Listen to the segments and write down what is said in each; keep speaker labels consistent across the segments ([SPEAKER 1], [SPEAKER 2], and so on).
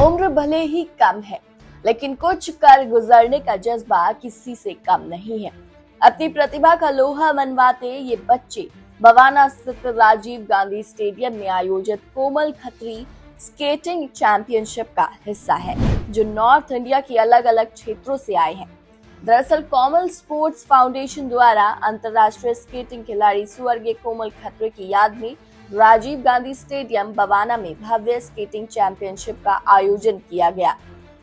[SPEAKER 1] उम्र भले ही कम है, लेकिन कुछ कर गुजरने का जज्बा किसी से कम नहीं है। अपनी प्रतिभा का लोहा मनवाते ये बच्चे बवाना स्थित राजीव गांधी स्टेडियम में आयोजित कोमल खत्री स्केटिंग चैंपियनशिप का हिस्सा है, जो नॉर्थ इंडिया के अलग अलग क्षेत्रों से आए हैं। दरअसल कोमल स्पोर्ट्स फाउंडेशन द्वारा अंतर्राष्ट्रीय स्केटिंग खिलाड़ी स्वर्गीय कोमल खत्री की याद में राजीव गांधी स्टेडियम बवाना में भव्य स्केटिंग चैंपियनशिप का आयोजन किया गया।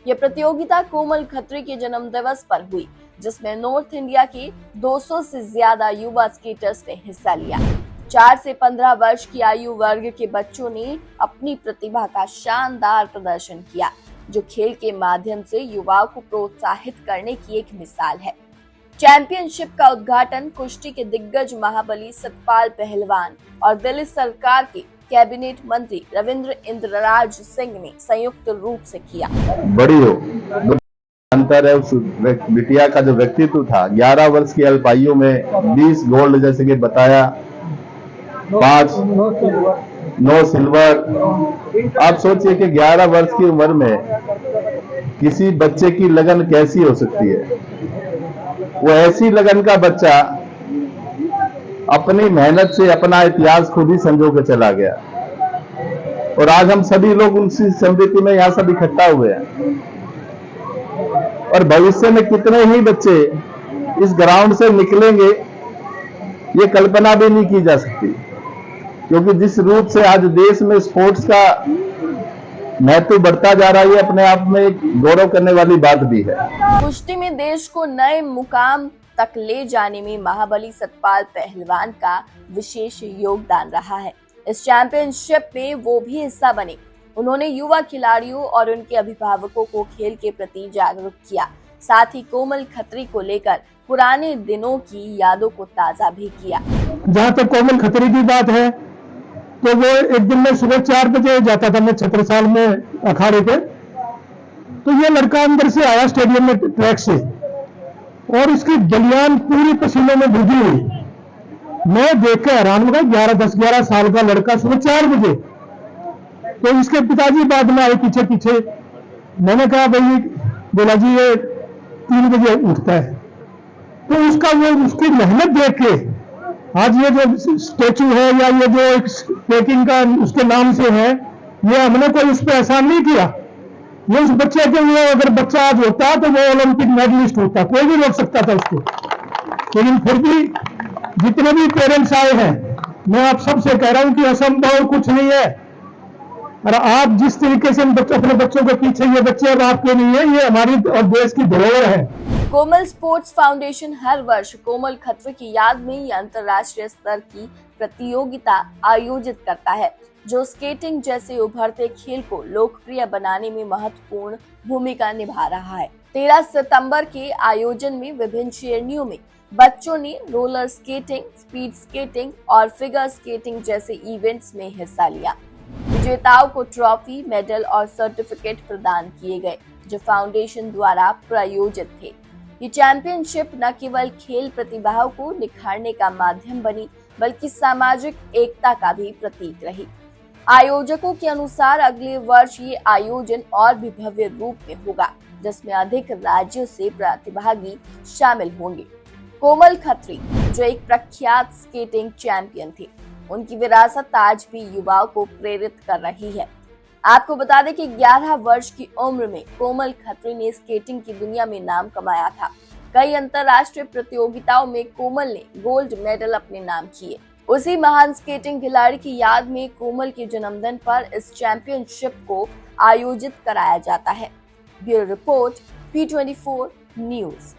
[SPEAKER 1] यह प्रतियोगिता कोमल खत्री के जन्म दिवस पर हुई, जिसमें नॉर्थ इंडिया के 200 से ज्यादा युवा स्केटर्स ने हिस्सा लिया। 4 से 15 वर्ष की आयु वर्ग के बच्चों ने अपनी प्रतिभा का शानदार प्रदर्शन किया, जो खेल के माध्यम से युवाओं को प्रोत्साहित करने की एक मिसाल है। चैंपियनशिप का उद्घाटन कुश्ती के दिग्गज महाबली सतपाल पहलवान और दिल्ली सरकार के कैबिनेट मंत्री रविंद्र इंद्रराज सिंह ने संयुक्त रूप से किया।
[SPEAKER 2] बड़ी हो अंतर है उस बिटिया का जो व्यक्तित्व था। 11 वर्ष की अल्पायु में 20 गोल्ड जैसे कि बताया, 9 सिल्वर। आप सोचिए कि 11 वर्ष की उम्र में किसी बच्चे की लगन कैसी हो सकती है। वो ऐसी लगन का बच्चा अपनी मेहनत से अपना इतिहास खुद ही संजो के चला गया, और आज हम सभी लोग उनकी स्मृति में यहाँ सब इकट्ठा हुए हैं। और भविष्य में कितने ही बच्चे इस ग्राउंड से निकलेंगे, ये कल्पना भी नहीं की जा सकती, क्योंकि जिस रूप से आज देश में स्पोर्ट्स का महत्व बढ़ता जा रहा है, ये अपने आप में एक गौरव करने वाली बात भी है।
[SPEAKER 1] कुश्ती में देश को नए मुकाम तक ले जाने में महाबली सतपाल पहलवान का विशेष योगदान रहा है। इस चैंपियनशिप में वो भी हिस्सा बने। उन्होंने युवा खिलाड़ियों और उनके अभिभावकों को खेल के प्रति जागरूक किया, साथ ही कोमल खत्री को लेकर पुराने दिनों की यादों को ताजा भी किया।
[SPEAKER 3] जहाँ तक कोमल खत्री की बात है, तो वो एक दिन में सुबह 4 बजे जाता था, मैं छत्रसाल में अखाड़े पे। तो ये लड़का अंदर से आया स्टेडियम में ट्रैक से, और इसकी बनियान पूरी पसीनों में भीगी हुई। मैं देख कर हैरान हुआ, 10-11 साल का लड़का सुबह 4 बजे। तो इसके पिताजी बाद में आए पीछे पीछे। मैंने कहा भाई, बोला जी ये 3 बजे उठता है। तो उसकी मेहनत देख के आज ये जो स्टेचू है या ये जो एक स्केटिंग का उसके नाम से है, ये हमने कोई उस पर एहसान नहीं किया। ये उस बच्चे के लिए, अगर बच्चा आज होता तो वो ओलंपिक मेडलिस्ट होता, कोई भी रोक सकता था उसको। लेकिन फिर भी जितने भी पेरेंट्स आए हैं, मैं आप सबसे कह रहा हूं कि असंभव कुछ नहीं है। और आप जिस तरीके से अपने बच्चों के पीछे, ये बच्चे अब आपके नहीं है, ये हमारी और देश की धरोहर है।
[SPEAKER 1] कोमल स्पोर्ट्स फाउंडेशन हर वर्ष कोमल खत्री की याद में ये अंतर्राष्ट्रीय स्तर की प्रतियोगिता आयोजित करता है, जो स्केटिंग जैसे उभरते खेल को लोकप्रिय बनाने में महत्वपूर्ण भूमिका निभा रहा है। 13 सितंबर के आयोजन में विभिन्न श्रेणियों में बच्चों ने रोलर स्केटिंग, स्पीड स्केटिंग और फिगर स्केटिंग जैसे इवेंट्स में हिस्सा लिया। विजेताओं को ट्रॉफी, मेडल और सर्टिफिकेट प्रदान किए गए, जो फाउंडेशन द्वारा प्रायोजित थे। ये चैंपियनशिप न केवल खेल प्रतिभाओं को निखारने का माध्यम बनी, बल्कि सामाजिक एकता का भी प्रतीक रही। आयोजकों के अनुसार अगले वर्ष ये आयोजन और भी भव्य रूप में होगा, जिसमें अधिक राज्यों से प्रतिभागी शामिल होंगे। कोमल खत्री, जो एक प्रख्यात स्केटिंग चैंपियन थे, उनकी विरासत आज भी युवाओं को प्रेरित कर रही है। आपको बता दें कि 11 वर्ष की उम्र में कोमल खत्री ने स्केटिंग की दुनिया में नाम कमाया था। कई अंतर्राष्ट्रीय प्रतियोगिताओं में कोमल ने गोल्ड मेडल अपने नाम किए। उसी महान स्केटिंग खिलाड़ी की याद में कोमल के जन्मदिन पर इस चैंपियनशिप को आयोजित कराया जाता है। Bureau report, P24 news.